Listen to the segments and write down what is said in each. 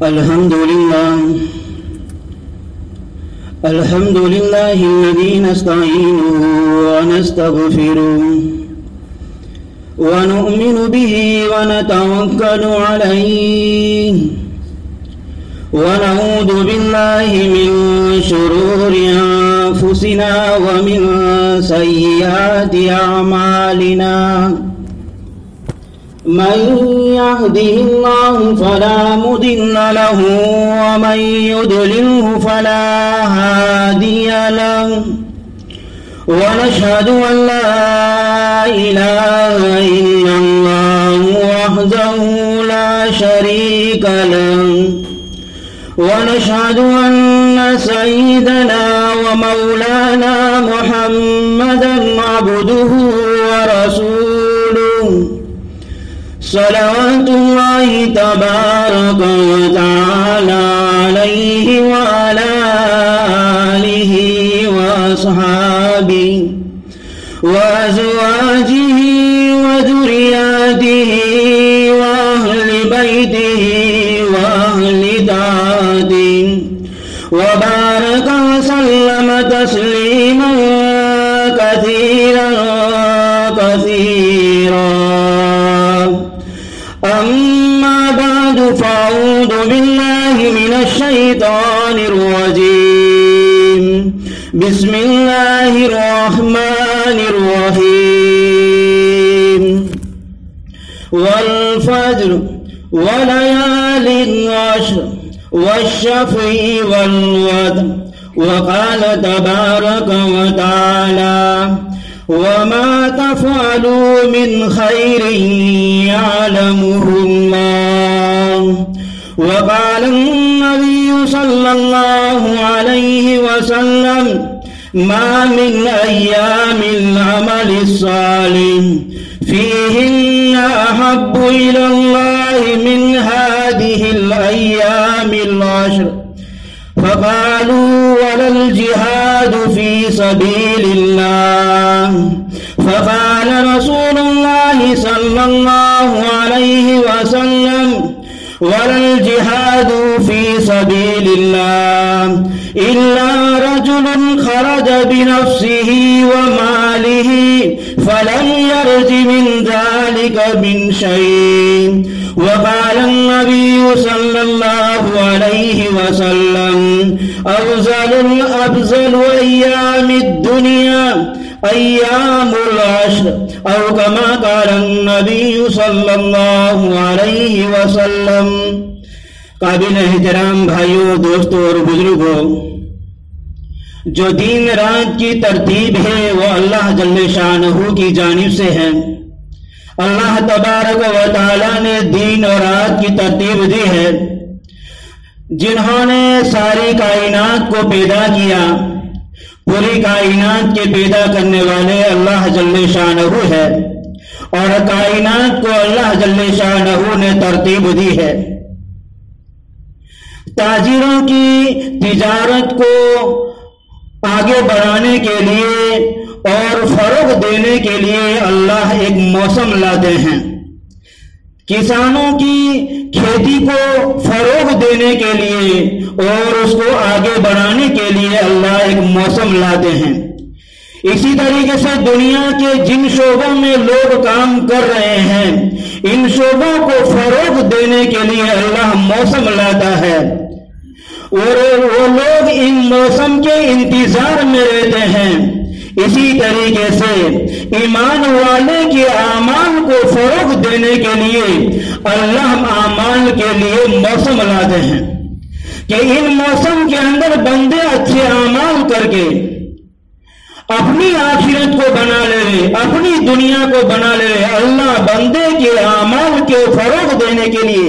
الحمد لله الذي نستعينه ونستغفره ونؤمن به ونتوكل عليه ونعوذ بالله من شرور أنفسنا ومن سيئات أعمالنا من يهده الله فلا مضل له ومن يضلله فلا هادي له ونشهد أن لا إله إلا الله وحده لا شريك له ونشهد أن سيدنا ومولانا محمدا عبده ورسوله صلوات الله تبارك وتعالى عليه وعلى آله وأصحابه وأزواجه وذرياته وأهل بيته وأهل طاعته وبارك وسلم تسليما كثيرا أما بعد فأعوذ بالله من الشيطان الرجيم بسم الله الرحمن الرحيم والفجر وليال عشر والشفع والوتر وقال تبارك وتعالى وما تفعلوا من خير يعلمه الله وقال النبي صلى الله عليه وسلم ما من أيام العمل الصالح فيهن أحب إلى الله من هذه الأيام العشر فقالوا ولا الجهاد في سبيل الله فقال رسول الله صلى الله عليه وسلم ولا الجهاد في سبيل الله إلا رجل خرج بنفسه وماله فلم يرج من ذلك من شيء وقال النبي صلى الله عليه وسلم أفضل أيام الدنيا أيام العشر أو كما قال النبي صلى الله عليه وسلم. قابل احترام بھائیوں، دوستوں اور بزرگوں، جو دن رات کی ترتیب ہے وہ اللہ جل شانہ کی جانب سے ہے. اللہ تبارک و تعالی نے دن اور رات کی ترتیب دی ہے. جنہوں نے ساری کائنات کو پیدا کیا، پوری کائنات کے پیدا کرنے والے اللہ جل شانہ ہے، اور کائنات کو اللہ جل شانہ نے ترتیب دی ہے. تاجروں کی تجارت کو آگے بڑھانے کے لیے اور فروغ دینے کے لیے اللہ ایک موسم لاتے ہیں. کسانوں کی کھیتی کو فروغ دینے کے لیے اور اس کو آگے بڑھانے کے لیے اللہ ایک موسم لاتے ہیں. اسی طریقے سے دنیا کے جن شعبوں میں لوگ کام کر رہے ہیں، ان شعبوں کو فروغ دینے کے لیے اللہ موسم لاتا ہے، اور وہ لوگ ان موسم کے انتظار میں رہتے ہیں. اسی طریقے سے ایمان والے کے اعمال کو فروغ دینے کے لیے اللہ اعمال کے لیے موسم لاتے ہیں کہ ان موسم کے اندر بندے اچھے اعمال کر کے اپنی آخرت کو بنا لے، اپنی دنیا کو بنا لے. اللہ بندے کے اعمال کے فروغ دینے کے لیے،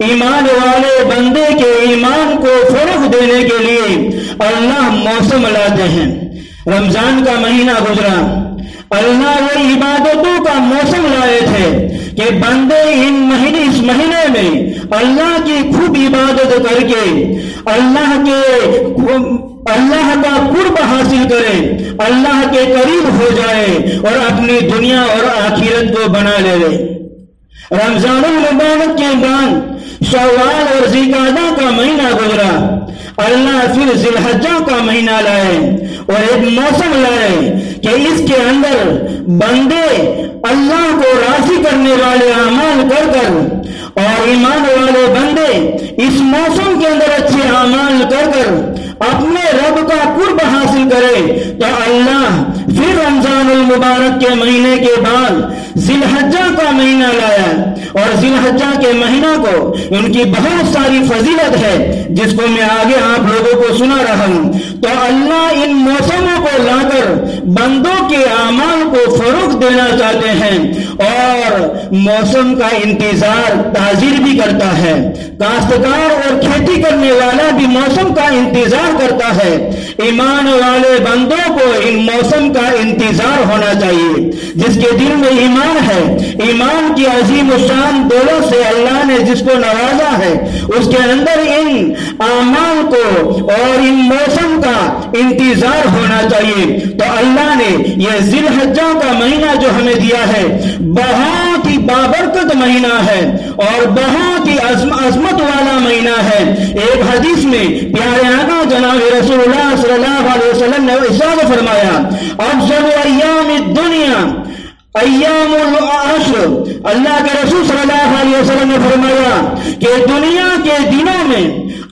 ایمان والے بندے کے ایمان کو فروغ دینے کے لیے اللہ موسم لاتے ہیں. رمضان کا مہینہ گزرا، اللہ وہ عبادتوں کا موسم لائے تھے کہ بندے اس مہینے میں اللہ کی خوب عبادت کر کے اللہ کا قرب حاصل کرے، اللہ کے قریب ہو جائے اور اپنی دنیا اور آخرت کو بنا لے. رمضان المبارک کے بعد شوال اور ذی القعدہ اللہ پھر ذی الحجہ کا مہینہ لائے اور ایک موسم لائے کہ اس کے اندر بندے اللہ کو راضی کرنے والے اعمال کر کر اور ایمان والے بندے اس موسم کے اندر اچھے اعمال کر کر اپنے رب کا قرب حاصل کرے، تو اللہ پھر رمضان المبارک کے مہینے کے بعد ذی الحجہ کا مہینہ لایا، اور ذی الحجہ کے مہینہ کو ان کی بہت ساری فضیلت ہے جس کو میں آگے آپ لوگوں کو سنا رہا ہوں۔ تو اللہ ان موسموں کو لا کر بندوں کے اعمال کو فروغ دینا چاہتے ہیں، اور موسم کا انتظار تاجر بھی کرتا ہے، کاشتکار اور کھیتی کرنے والا بھی موسم کا انتظار کرتا ہے۔ ایمان والے بندوں کو ان موسم کا انتظار ہونا چاہیے۔ جس کے دل میں ایمان ہے، ایمان کی عظیم الشان دولت سے اللہ نے جس کو نوازا ہے، اس کے اندر ان اعمال کو اور ان موسم کا انتظار ہونا چاہیے۔ تو اللہ نے یہ ذی الحجہ کا مہینہ جو ہمیں دیا ہے بہت ہی بابرکت مہینہ ہے اور بہت ہی عظمت والا مہینہ ہے۔ ایک حدیث میں پیارے آقا جناب رسول اللہ صلی اللہ علیہ وسلم نے ارشاد فرمایا، افضل ایام الدنیا ایام العشر۔ اللہ کے رسول صلی اللہ علیہ وسلم نے فرمایا کہ دنیا کے دنوں میں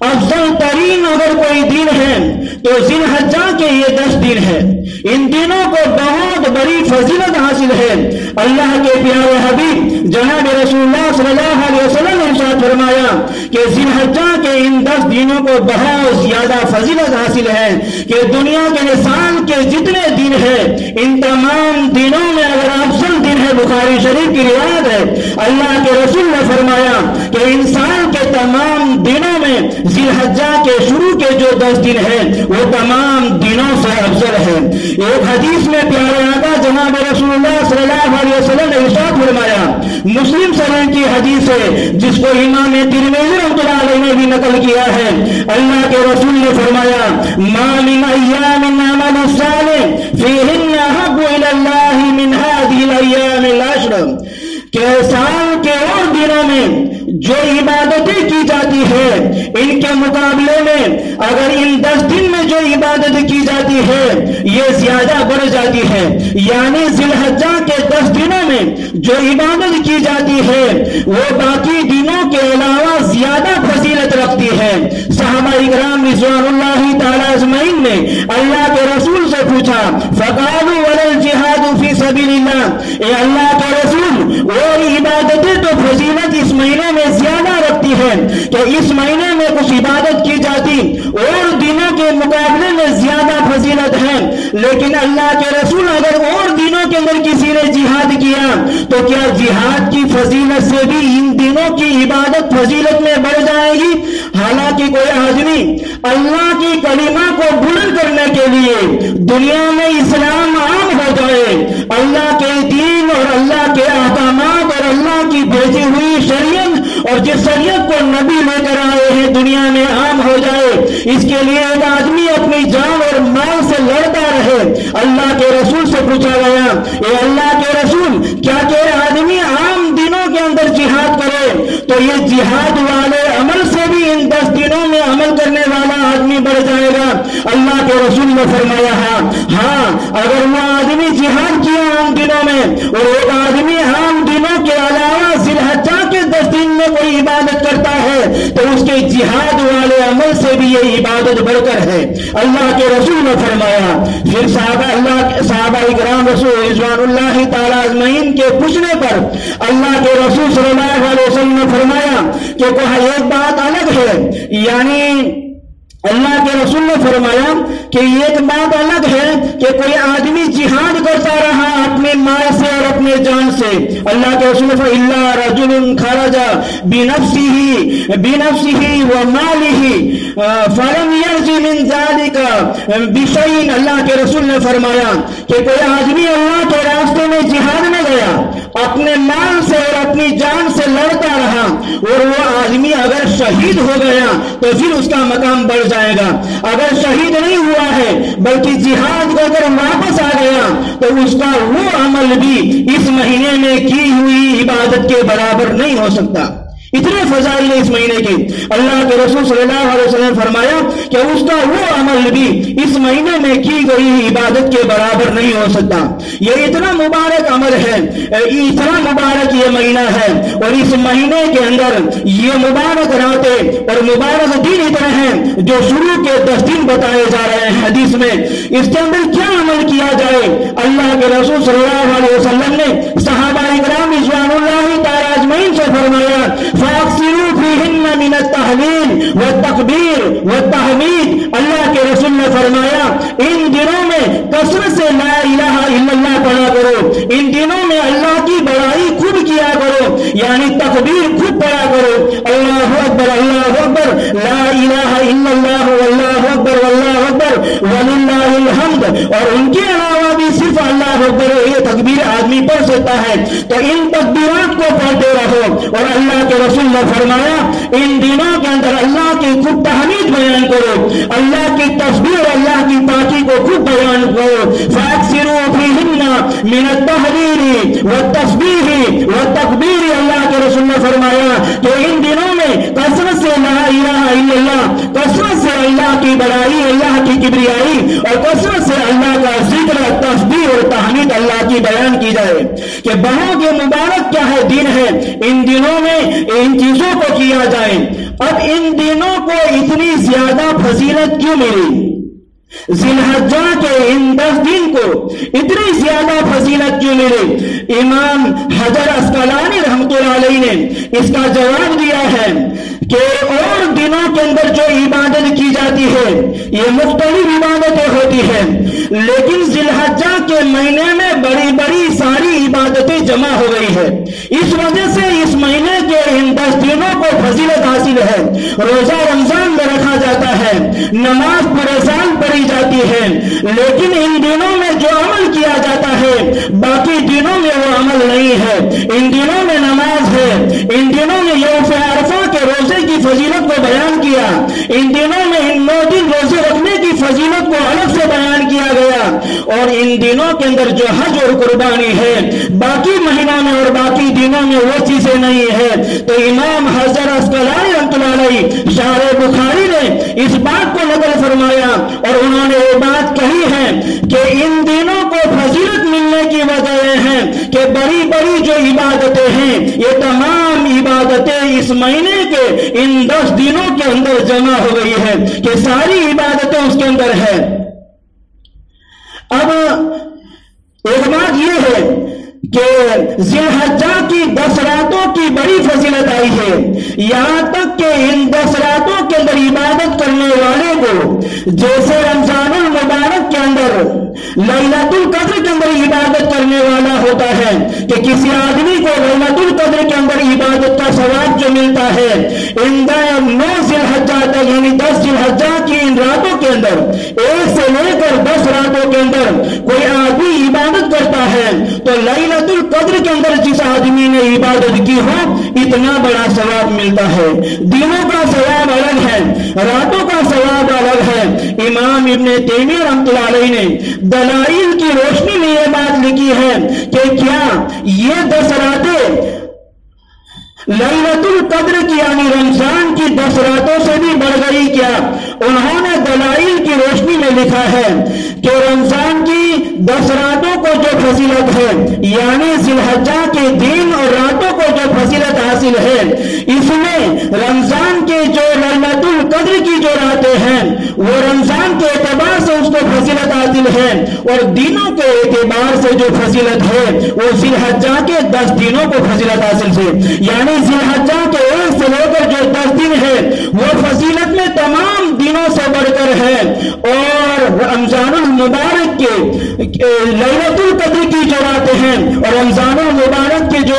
افضل ترین اگر کوئی دن ہے تو ذی الحجہ کے یہ 10 دن ہے۔ ان دنوں کو بہت بڑی فضیلت حاصل ہے۔ اللہ کے پیارے حبیب جناب رسول اللہ صلی اللہ علیہ وسلم نے ارشاد فرمایا کہ ذی الحجہ کے ان 10 دنوں کو بہت زیادہ فضیلت حاصل ہے کہ دنیا کے نسان کے جتنے دن ہیں ان تمام دنوں میں اگر افضل دن ہے، بخاری شریف کی روایت ہے، اللہ کے رسول نے فرمایا کہ انسان کے تمام دنوں میں ذی الحجہ کے شروع کے جو 10 دن ہیں وہ تمام دنوں سے افضل ہے۔ ایک حدیث میں پیارے آقا جناب رسول اللہ صلی اللہ علیہ وسلم نے ارشاد فرمایا، مسلم شریف کی حدیث ہے جس کو امام ترمذی رحمۃ اللہ علیہ نے بھی نقل کیا ہے، اللہ کے رسول نے فرمایا، ما من ایام العمل الصالح فیہن احب الی اللہ من هذه الایام العشر، کہ سال کے اور دنوں میں جو عبادتیں کی جاتی ہے ان کے مقابلے میں اگر ان 10 دن میں جو عبادت کی جاتی ہے یہ زیادہ بڑھ جاتی ہے، یعنی ذی الحجہ کے 10 دنوں میں جو عبادت کی جاتی ہے وہ باقی دنوں کے علاوہ زیادہ فضیلت رکھتی ہے۔ صحابہ اکرام رضوان اللہ تعالی اجمعین نے اللہ کے رسول سے پوچھا، فقالوا ولا الجہاد فی سبیل اللہ، اے اللہ کے رسول اور عبادتیں تو فضیلت اس مہینے میں زیادہ رکھتی ہے کہ اس مہینے میں کچھ عبادت کی جاتی اور دنوں کے مقابلے میں زیادہ فضیلت ہے، لیکن اللہ کے رسول اگر اور دنوں کے اندر کسی نے جہاد کیا تو کیا جہاد کی فضیلت سے بھی ان دنوں کی عبادت فضیلت میں بڑھ جائے گی؟ حالانکہ کوئی آدمی اللہ کی کلمہ کو بلند کرنے کے لیے دنیا میں اسلام عام ہو جائے، اللہ کے دین اور اللہ کے احکامات اور اللہ کی بھیجی ہوئی شریعت اور جس شریعت کو نبی لے کر آئے ہیں دنیا میں عام ہو جائے، اس کے لیے ایک آدمی اپنی جان اور مال سے لڑتا رہے۔ اللہ کے رسول سے پوچھا گیا، اے اللہ کے رسول، کیا کہ آدمی عام دنوں کے اندر جہاد کرے تو یہ جہاد والے عمل سے بھی ان 10 دنوں میں عمل کرنے والا آدمی بڑھ جائے گا؟ اللہ کے رسول نے فرمایا ہاں، اگر وہ آدمی جہاد کیا عام دنوں میں اور ایک آدمی عام دنوں کے علاوہ ذی الحجہ کے 10 دن میں کوئی عبادت کرتا ہے تو اس کے جہاد والے عمل سے بھی یہ عبادت بڑھ کر ہے۔ اللہ کے رسول نے فرمایا، پھر صحابہ اکرام رسول رضوان اللہ تعالی اجمعین کے پوچھنے پر اللہ کے رسول صلی اللہ علیہ وسلم نے فرمایا کہ کوئی ایک بات الگ ہے، یعنی اللہ کے رسول نے فرمایا کہ ایک بات الگ ہے کہ کوئی آدمی جہاد کرتا رہا اپنے مال سے اور اپنے جان سے، اللہ کے رسول نے فرمایا الا رجل خرج بنفسه وماله فلم يرج من ذلك بشيء، اللہ کے رسول نے فرمایا کہ کوئی آدمی اللہ کے راستے میں جہاد میں گیا، اپنے مال سے اور اپنی جان سے لڑتا رہا اور وہ آدمی اگر شہید ہو گیا تو پھر اس کا مقام بڑھ جائے گا، اگر شہید نہیں ہوا ہے بلکہ جہاد کو اگر واپس آ گیا تو اس کا وہ عمل بھی اس مہینے میں کی ہوئی عبادت کے برابر نہیں ہو سکتا۔ اتنے فضائل اس مہینے کے. اللہ کے رسول صلی اللہ علیہ وسلم نے فرمایا کہ اس کا وہ عمل بھی اس مہینے میں کی گئی عبادت کے برابر نہیں ہو سکتا. یہ اتنا مبارک عمل ہے, اتنا مبارک یہ مہینہ ہے, اور اس مہینے کے اندر یہ مبارک راتیں اور مبارک دن اتنے ہیں جو شروع کے 10 دن بتائے جا رہے ہیں حدیث میں. اس کے اندر کیا عمل کیا جائے؟ اللہ کے رسول صلی اللہ علیہ وسلم نے صحابہ کرام رضوان اللہ تعالی اجمعین سے فرمایا فاکثروا فیہن من التہلیل والتکبیر والتحمید. اللہ کے رسول نے فرمایا ان دنوں میں کثرت سے لا الہ الا اللہ پڑھا کرو, ان دنوں میں اللہ کی بڑائی خود کیا کرو, یعنی تکبیر خود پڑھا کرو, اللہ اکبر لا الہ الا اللہ واللہ اکبر واللہ اکبر وللہ الحمد. اور ان کے علاوہ بھی صرف اللہ اکبر یہ تکبیر آدمی پڑھ سکتا ہے. تو ان تکبیرات کو پڑھتے رہو. اور اللہ کے رسول نے فرمایا ان دنوں کے اندر اللہ کی خود تحمید بیان کرو, اللہ کی تسبیح اور اللہ کی پاکی کو خود بیان کرو. فاکثروا فیہن من التہلیل والتسبیح والتکبیر. اللہ کے رسول نے فرمایا کہ ان دنوں میں کثرت سے لا الہ الا اللہ, کثرت سے اللہ کی بڑائی, اللہ کی کبریائی اور کثرت سے اللہ کا ذکر, تسبیح اور تحمید اللہ کی بیان کی جائے. کہ بہت یہ مبارک کیا ہے دن ہے, ان دنوں میں ان چیزوں کو کیا جائے. اب ان دنوں کو اتنی زیادہ فضیلت کیوں ملی؟ ذی الحجہ کے ان 10 دن کو اتنی زیادہ فضیلت کیوں ملی؟ امام حجر اسقلانی رحمۃ اللہ علیہ نے اس کا جواب دیا ہے کہ اور دنوں کے اندر جو عبادت کی جاتی ہے یہ مختلف عبادتیں ہوتی ہیں, لیکن ذی الحجہ کے مہینے میں بڑی بڑی ساری عبادتیں جمع ہو گئی ہے. اس وجہ سے اس مہینے کے ان 10 دنوں کو فضیلت حاصل ہے. روزہ رمضان میں رکھا جاتا ہے, نماز پورے سال پڑھی جاتی ہے, لیکن ان دنوں میں جو عمل کیا جاتا ہے باقی دنوں میں وہ عمل نہیں ہے. ان دنوں میں نماز ہے, ان دنوں میں یوم عرفہ کے روزے کی فضیلت کو بیان کیا, ان دنوں میں ان 9 دن روزے رکھنے کی فضیلت کو الگ سے بیان کیا گیا, اور ان دنوں کے اندر جو حج اور قربانی ہے باقی مہینوں میں اور باقی دنوں میں وہ چیزیں نہیں ہے. تو امام حجر اسقلانی رحمۃ اللہ علیہ شارح بخاری نے اس بات کو نقل فرمایا اور انہوں نے یہ بات کہی ہے کہ ان دنوں کو فضیلت ملنے کی وجہ یہ ہے کہ بڑی بڑی جو عبادتیں ہیں یہ تمام عبادتیں اس مہینے کے ان 10 دنوں کے اندر جمع ہو گئی ہے کہ ساری عبادتیں اس کے اندر ہے. اب ایک بات یہ ہے کہ ذی الحجہ کی 10 راتوں کی بڑی فضیلت آئی ہے, یہاں تک کہ ان 10 راتوں کے اندر عبادت کرنے والے کو جیسے رمضان المبارک کے اندر لیلۃ القدر کے اندر عبادت کرنے والا ہوتا ہے کہ کسی آدمی کو لیلۃ القدر کے اندر عبادت کا ثواب جو ملتا ہے ان 9 ذی الحجہ تک یعنی 10 ذی الحجہ کی ان راتوں کے اندر 1 سے لے کر 10 راتوں کے اندر کوئی آدمی عبادت کرتا ہے تو لیلۃ القدر کے اندر جس آدمی نے عبادت کی ہو اتنا بڑا ثواب ملتا ہے. دنوں کا ثواب الگ ہے, راتوں کا ثواب الگ ہے. امام ابن تیمیہ رحمۃ اللہ علیہ نے دلائل کی روشنی میں یہ بات لکھی ہے کہ کیا یہ 10 راتیں لیلۃ القدر کی یعنی رمضان کی 10 راتوں سے بھی بڑھ گئی کیا؟ انہوں نے دلائل کی روشنی میں لکھا ہے کہ رمضان کی 10 راتوں کو جو فضیلت ہے یعنی ذی الحجہ کے دن اور راتوں کو جو فضیلت حاصل ہے اس میں رمضان کے جو لیلۃ القدر کی جو راتیں ہیں وہ رمضان کے اعتبار سے اس کو فضیلت حاصل ہے, اور دنوں کے اعتبار سے جو فضیلت ہے وہ ذی الحجہ کے 10 دنوں کو فضیلت حاصل ہے. یعنی ذی الحجہ کے 1 سے لے کر جو 10 دن ہے وہ فضیلت میں تمام دنوں سے بڑھ کر ہے, اور رمضان المبارک کے لیلۃ القدر کی جو راتیں ہیں اور رمضان المبارک کے جو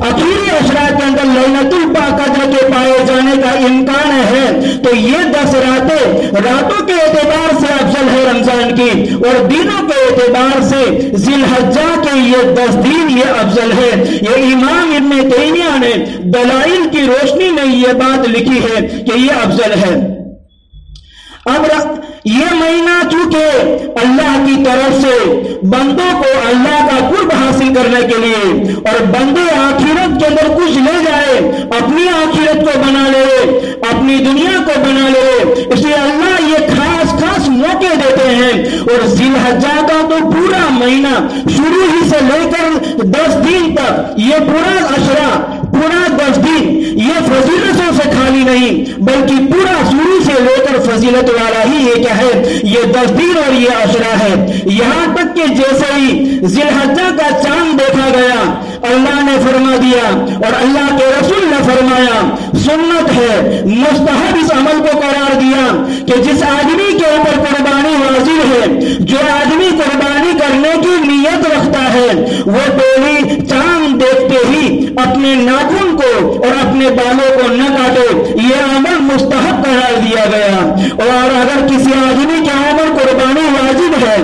آخری اشراق کے اندر لیلۃ القدر کے پائے جانے کا امکان ہے تو یہ 10 راتوں کے اعتبار سے افضل ہے رمضان کی, اور دنوں کے اعتبار سے ذی الحجہ کے یہ 10 دن یہ افضل ہے. یہ امام ابن تیمیہ نے دلائل کی روشنی میں یہ بات لکھی ہے کہ یہ افضل ہے. اب یہ مہینہ چونکہ اللہ کی طرف سے بندوں کو اللہ کا قرب حاصل کرنے کے لیے اور بندے آخرت کے اندر کچھ لے جائے، اپنی آخرت کو بنا لے، اپنی دنیا کو بنا لے، اس لیے اللہ یہ خاص خاص موقع دیتے ہیں۔ اور ذی الحجہ کا تو پورا مہینہ شروع ہی سے لے کر 10 دن تک، یہ پورا عشرہ، پورا 10 دن یہ فضیلتوں سے خالی نہیں، بلکہ پورا شروع سے لے کر فضیلت والا ہی یہ کیا ہے، یہ 10 دن اور یہ عشرہ ہے۔ یہاں تک کہ جیسے ہی ذی الحجہ کا چاند دیکھا گیا، اللہ نے فرما دیا اور اللہ کے رسول نے فرمایا سنت ہے، مستحب اس عمل کو قرار دیا کہ جس آدمی کے اوپر قربانی واجب ہے، جو آدمی قربانی کرنے کی نیت رکھتا ہے، وہ ڈولی چاند دیکھتے ہی اپنے ناخن کو اور اپنے بالوں کو نہ کاٹے، یہ عمل مستحب قرار دیا گیا۔ اور اگر کسی آدمی کے اوپر قربانی واجب ہے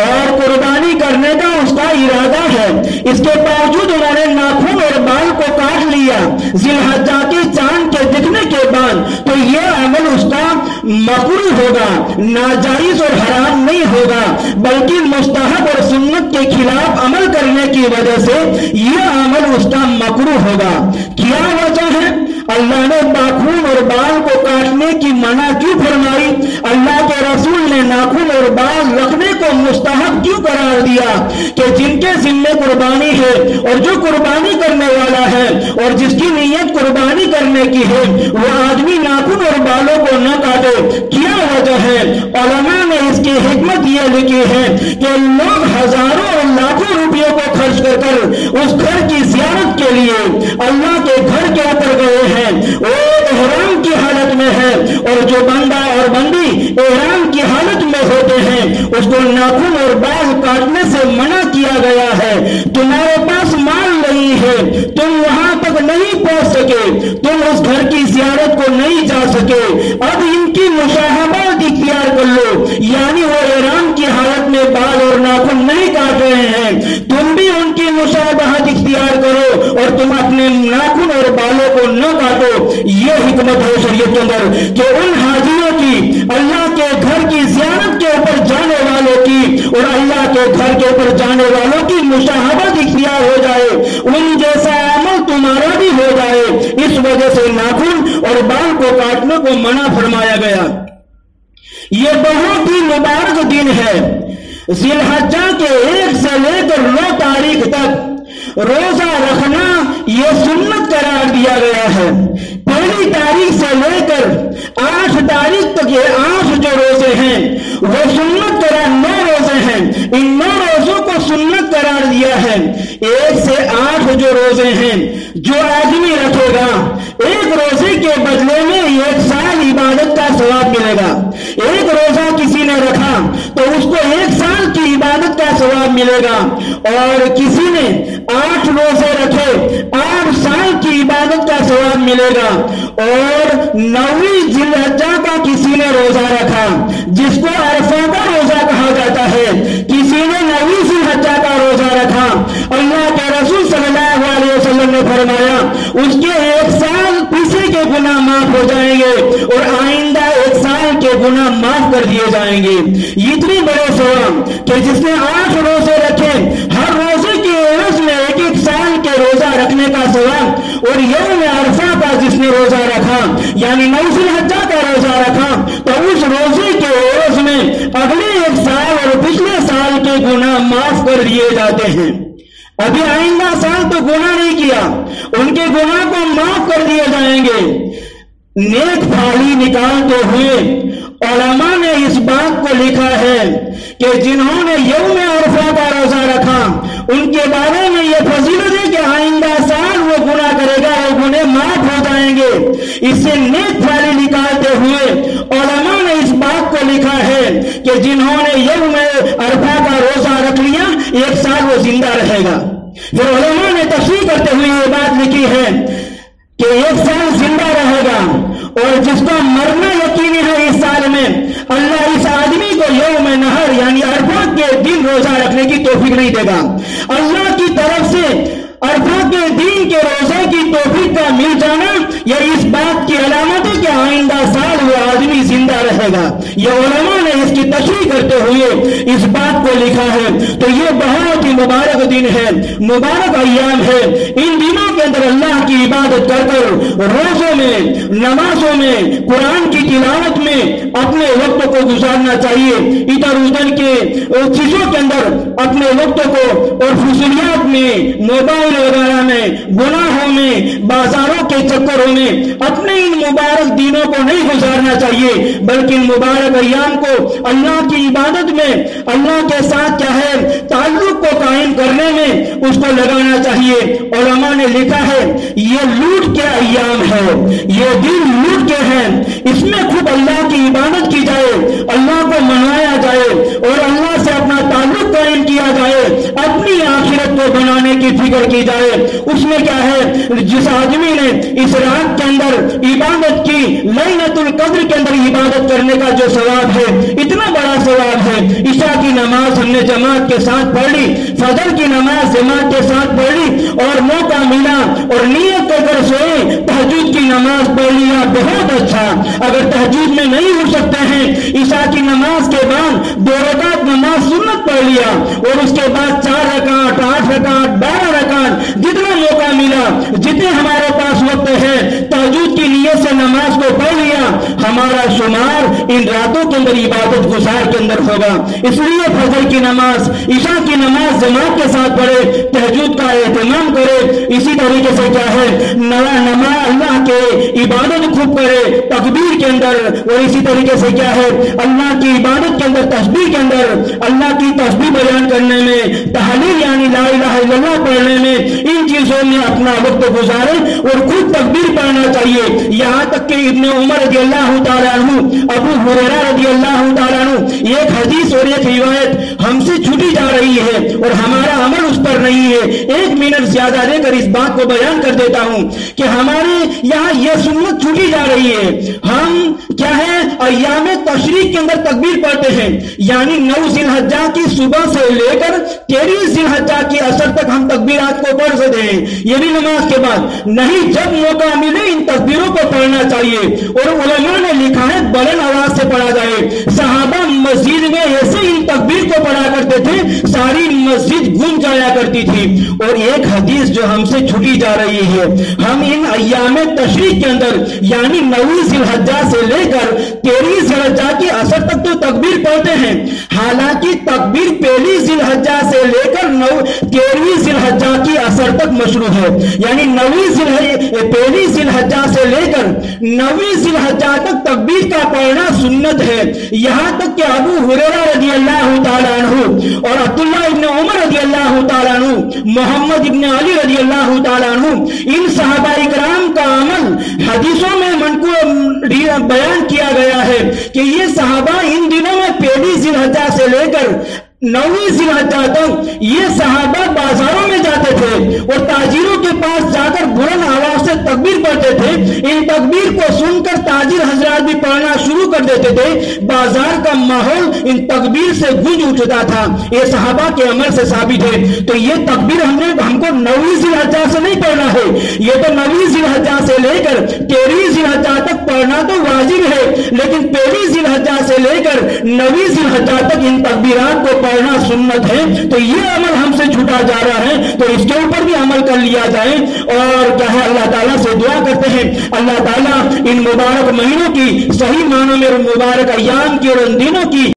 اور قربانی کرنے کا اس کا ارادہ ہے، اس کے باوجود انہوں نے ناخن اور بال کو کاٹ لیا ذی الحجہ کے چاند کے دکھنے کے بعد، تو یہ عمل اس کا مکروہ ہوگا، ناجائز اور حرام نہیں ہوگا، بلکہ مستحب اور سنت کے خلاف عمل کرنے کی وجہ سے یہ عمل اس کا مکروہ ہوگا۔ کیا وجہ ہے؟ اللہ نے ناخن اور بال کو کاٹنے کی منع کیوں فرمائی؟ اللہ کے رسول نے ناخن اور بال رکھنے کو مستحب کیوں قرار دیا؟ کہ جن کے ذمے قربانی ہے اور جو قربانی کرنے والا ہے اور جس کی نیت قربانی کرنے کی ہے، وہ آدمی ناخن اور بالوں کو نہ کاٹے۔ کیا وجہ ہے؟ علماء نے اس کی حکمت یہ لکھی ہے کہ لوگ ہزاروں اور لاکھوں روپیوں کو خرچ کر اس گھر کی زیارت کے لیے اللہ کے گھر کے اوپر گئے ہیں، وہ احرام کی حالت میں ہے، اور جو بندہ اور بندی احرام کی حالت میں ہوتے ہیں اس کو ناخن اور بال کاٹنے سے منع کیا گیا ہے۔ تمہارے پاس مال نہیں ہے، تم وہاں تک نہیں پہنچ سکے، تم اس گھر کی زیارت کو نہیں جا سکے، اب ان کی مشاہبت اختیار کر لو، یعنی وہ احرام کی حالت میں بال اور ناخن نہیں کاٹ رہے ہیں، تم بھی ان کی مشابہت اختیار کرو اور تم اپنے ناخن اور بالوں کو نہ کاٹو۔ یہ حکمت ہے شریعت کے اندر کہ ان حاجیوں کی، اللہ کے گھر کی زیارت کے اوپر جانے والوں کی اور اللہ کے گھر کے اوپر جانے والوں کی مشاہبت اختیار ہو جائے، ان جیسا عمل تمہارا بھی ہو جائے، اس وجہ سے ناخن اور بال کو کاٹنے کو منع فرمایا گیا۔ یہ بہت ہی مبارک دن ہے۔ ذی الحجہ کے 1 سے لے کر 9 تاریخ تک روزہ رکھنا یہ سنت قرار دیا گیا ہے۔ پہلی تاریخ سے لے کر 8 تاریخ تک یہ 8 جو روزے ہیں وہ سنت قرار، 9 روزے ہیں، ان 9 روزوں کو سنت قرار دیا ہے۔ 1 سے 8 جو روزے ہیں، جو آدمی رکھے گا، ایک روزے کے بدلے میں 1 سال عبادت کا ثواب ملے گا۔ ایک روزہ کسی نے رکھا تو اس کو 1 سال کی عبادت کا ثواب ملے گا، اور کسی نے 8 روزے رکھے 8 سال کی عبادت کا ثواب ملے گا۔ اور 9ویں ذی الحجہ کا کسی نے روزہ رکھا جس کو عرفہ کا روزہ کہا جاتا ہے، کسی نے 9ویں ذی الحجہ کا روزہ رکھا، اللہ کے رسول صلی اللہ علیہ وسلم نے فرمایا اس کے 1 سال پیچھے کے گناہ معاف ہو جائیں گے اور آئندہ 1 سال کے گناہ معاف کر دیے جائیں گے۔ اتنی بڑے ثواب کہ جس نے 8 روزے رکھے، ہر روزے کے عوض میں 1 سال کے روزہ رکھنے کا ثواب، اور یوم عرفہ کا جس نے روزہ رکھا یعنی 9 ذی الحجہ کا روزہ رکھا تو اس روزے کے عوض میں اگلے 1 سال اور پچھلے سال کے گناہ معاف کر دیے جاتے ہیں۔ ابھی آئندہ سال تو گناہ نہیں کیا، ان کے گناہ کو معاف کر دیے جائیں گے۔ نیک پھالی نکالتے ہوئے علماء نے اس بات کو لکھا ہے کہ جنہوں نے یوم عرفہ کا روزہ رکھا ان کے بارے میں یہ فضیلت ہے کہ آئندہ سال وہ گناہ کرے گا، وہ گناہ معاف ہو جائیں گے۔ اس سے نیک پھالی نکالتے ہوئے علماء نے اس بات کو لکھا ہے کہ جنہوں نے یوم عرفہ کا روزہ رکھ لیا 1 سال وہ زندہ رہے گا۔ پھر علماء نے تفسیر کرتے ہوئے یہ بات لکھی ہے کہ 1 سال زندہ رہے گا، اور جس کا مرنا یقینی ہے اس سال میں، اللہ اس آدمی کو یوم نہر یعنی عرفہ کے دن روزہ رکھنے کی توفیق نہیں دے گا۔ اللہ کی طرف سے عرفہ کے دن کے روزے کی توفیق کا مل جانا یہ اس بات کی علامت ہے کہ آئندہ سال وہ آدمی زندہ رہے گا۔ یہ علماء نے اس کی تشریح کرتے ہوئے اس بات کو لکھا ہے۔ تو یہ بہت ہی مبارک دن ہے، مبارک ایام ہے۔ ان دنوں کے اندر اللہ کی عبادت کر کر روزوں میں، نمازوں میں، قرآن کی تلاوت میں اپنے وقت کو گزارنا چاہیے۔ ادھر ادھر کے چیزوں کے اندر اپنے وقت کو اور فضولیات میں، موبائل وغیرہ میں، گناہوں میں، بازاروں کے چکروں میں اپنے ان مبارک دنوں کو نہیں گزارنا چاہیے، بلکہ ان مبارک ایام کو اللہ کی عبادت میں، اللہ کے ساتھ کیا ہے تعلق کو قائم کرنے میں اس کو لگانا چاہیے۔ علماء نے لکھا ہے یہ لوٹ کے ایام ہے، یہ دن لوٹ کے ہیں، اس میں خوب اللہ کی عبادت کی جائے، اللہ کو منایا جائے اور اللہ سے اپنا تعلق قائم کیا جائے، اپنی آخرت کو بنانے کی فکر کی جائے۔ اس میں کیا ہے جس آدمی نے اس رات کے اندر عبادت کی، لیلۃ القدر کے اندر عبادت کرنے کا جو ثواب ہے اتنا بڑا ثواب ہے۔ عشاء کی نماز ہم نے جماعت کے ساتھ پڑھ لی، فجر کی نماز جماعت کے ساتھ پڑھ لی اور موقع ملا اور نیت کر کر سوئے تہجد کی نماز پڑھ لیا، بہت اچھا۔ اگر تہجد میں نہیں اٹھ سکتے ہیں، عشاء کی نماز کے بعد 2 رکعت نماز سنت پڑھ لیا اور اس کے بعد 4 رکعت، 8 رکعت، 12 رکعت، جتنا موقع ملا، جتنے ہمارے پاس وقت ہے تہجد کی نیت سے نماز کو پڑھ لیا، ہمارا شمار ان راتوں کے اندر عبادت گزار کے اندر ہوگا۔ اس لیے فجر کی نماز، عشاء کی نماز جماعت کے ساتھ پڑھے، تہجد کا اہتمام کرے۔ اسی طریقے سے کیا ہے نماز اللہ کے عبادت خوب کرے تکبیر کے اندر، اور اسی طریقے سے کیا ہے اللہ کی عبادت کے اندر، تسبیح کے اندر، اللہ کی تسبیح بیان کرنے میں، تحلیل یعنی لا الہ الا اللہ پڑھنے میں، ان چیزوں میں اپنا وقت گزارے اور خود تکبیر پڑھنا چاہیے۔ یہاں تک کہ ابن عمر رضی اللہ تعالیٰ عنہ، ابو ہریرہ رضی اللہ تعالیٰ عنہ، ایک حدیث اور ایک روایت ہم سے چھوٹی جا رہی ہے اور ہمارا عمل اس پر نہیں ہے۔ 1 منٹ زیادہ لے کر اس بات کو بیان کر دیتا ہوں کہ ہمارے یہاں یہ سنت چھوٹی جا رہی ہے۔ ہم کیا ہے ایام تشریق کے اندر تکبیر پڑھتے ہیں، یعنی 9 ذی الحجہ کی صبح سے لے کر 13 ذی الحجہ کی عصر تک ہم تکبیرات کو پڑھ سکتے ہیں، یہ بھی نماز کے بعد نہیں، جب موقع ملے ان تکبیروں کو پڑھنا چاہیے۔ اور علماء نے لکھا ہے بلند آواز سے پڑھا جائے۔ صحابہ مسجد میں ایسے ان تکبیر کو پڑھا کرتے تھے ساری مسجد گونج جایا کرتی تھی۔ اور ایک حدیث جو ہم سے چھوٹی جا رہی ہے، ہم ان ایام تشریق کے اندر یعنی 9 ذی الحجہ سے لے کر 13 ذی الحجہ کی عصر تک تو تکبیر پڑھتے ہیں، حالانکہ تکبیر 1 ذی الحجہ سے لے کر 13 ذی الحجہ کی عصر تک مشروع ہے، یعنی 1 ذی الحجہ سے لے کر 9 ذی الحجہ تک تکبیر کا پڑھنا سنت ہے۔ یہاں تک کہ ابو ہریرہ رضی اللہ تعالیٰ عنہ اور عبداللہ ابن عمر رضی اللہ تعالیٰ عنہ، محمد ابن علی رضی اللہ تعالیٰ عنہ، ان صحابہ اکرام کا عمل حدیثوں میں بیان کیا گیا ہے کہ یہ صحابہ ان دنوں میں 1 ذی الحجہ سے لے کر 9 ذی الحجہ تک یہ صحابہ بازاروں میں جاتے تھے اور تاجروں کے پاس جا کر بلند آواز سے تکبیر پڑھتے تھے۔ ان تکبیر کو سن کر تاجر حضرات بھی پڑھنا شروع کر دیتے تھے، بازار کا ماحول ان تکبیر سے گونج اٹھتا تھا۔ یہ صحابہ کے عمل سے ثابت ہے۔ تو یہ تکبیر ہم کو 9 ذی الحجہ سے نہیں پڑھنا ہے، یہ تو 9 ذی الحجہ سے لے کر 13 ذی الحجہ تک پڑھنا تو واجب ہے، لیکن 1 ذی الحجہ سے لے کر 9 ذی الحجہ تک ان تکبیرات کو پڑھنا سنت ہے۔ تو یہ عمل ہم سے چھوٹا جا رہا ہے، تو اس کے اوپر بھی عمل کر لیا جائے۔ اور کیا ہے اللہ تعالیٰ سے دعا کرتے ہیں اللہ تعالیٰ ان مبارک مہینوں کی صحیح معنوں میں مبارک ایام کی اور ان دنوں کی